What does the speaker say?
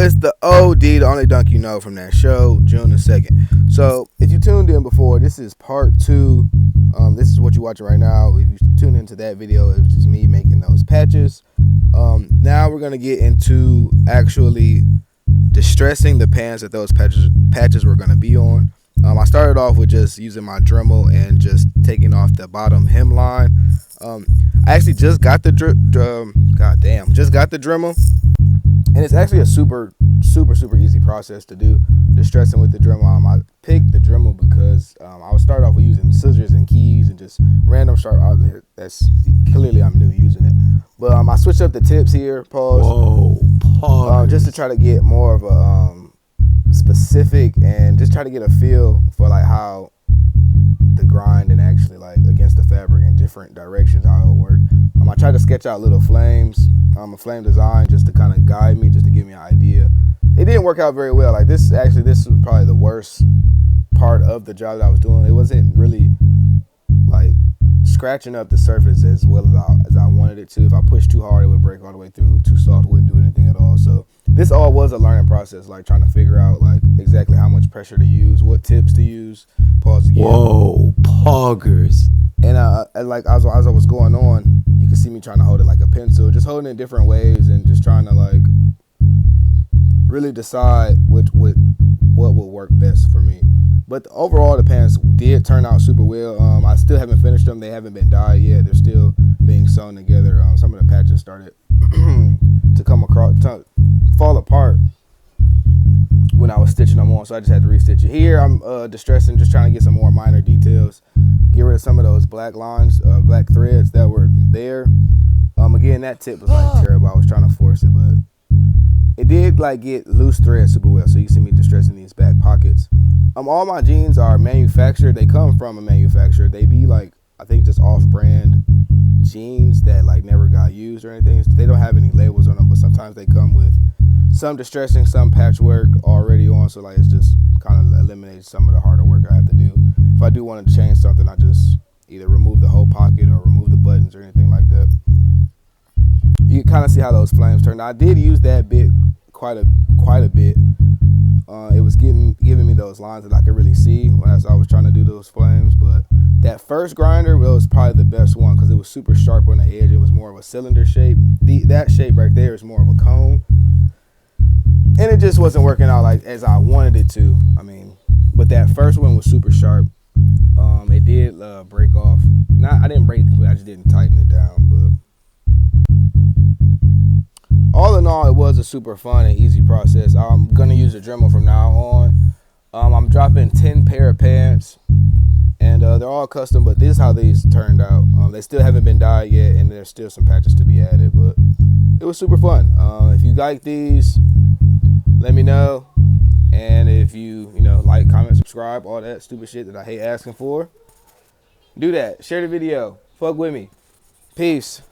it's the OD, the only dunk you know from that show, June the 2nd. So if you tuned in before, this is part 2. This is what you're watching right now. If you tune into that video, it was just me making those patches. Now we're going to get into actually distressing the pants that those patches were going to be on. I started off with just using my Dremel and just taking off the bottom hem line. I actually just got the Dremel, and it's actually a super easy process to do distressing with the Dremel. I picked the Dremel because I would start off with using scissors and keys and just random sharp objects. That's clearly I'm new using it, but I switched up the tips here. Pause. Whoa, pause. Just to try to get more of a specific and just try to get a feel for like how the grind and actually like against the fabric in different directions, how it will work. I tried to sketch out little flames, a flame design just to kind of guide me, just to give me an idea. It didn't work out very well. Like this was probably the worst part of the job that I was doing. It wasn't really like scratching up the surface as well as I wanted it to. If I pushed too hard, it would break all the way through. Too soft, wouldn't do anything at all. So this all was a learning process, like trying to figure out like exactly how much pressure to use, what tips to use. Pause again. Whoa, poggers. And like as I was going on, you can see me trying to hold it like a pencil, just holding it different ways and just trying to like really decide what would work best for me. But overall, the pants did turn out super well. I still haven't finished them. They haven't been dyed yet. They're still being sewn together. Some of the patches started to fall apart when I was stitching them on, so I just had to restitch it. Here I'm distressing, just trying to get some more minor details, get rid of some of those black lines, black threads that were there. Again, that tip was like terrible. I was trying to force it, but it did like get loose threads super well. So you see me distressing these back pockets. All my jeans are manufactured. They come from a manufacturer. They be like, I think, just off-brand jeans that like never got used or anything. They don't have any labels on them, but sometimes they come with some distressing, some patchwork already on. So like it's just kind of eliminates some of the harder work I have to do. If I do want to change something, I just either remove the whole pocket or remove the buttons or anything like that. You can kind of see how those flames turned out. I did use that bit quite a bit. It was giving me those lines that I could really see as I was trying to do those flames. But that first grinder was probably the best one because it was super sharp on the edge. It was more of a cylinder shape. That shape right there is more of a cone. And it just wasn't working out like as I wanted it to. But that first one was super sharp. It did break off. I didn't break it, I just didn't tighten it down. But all in all, it was a super fun and easy process. I'm gonna use the Dremel from now on. I'm dropping 10 pair of pants, and they're all custom. But this is how these turned out. They still haven't been dyed yet, and there's still some patches to be added. But it was super fun. If you like these, let me know. And if you like, comment, subscribe, all that stupid shit that I hate asking for, do that. Share the video. Fuck with me. Peace.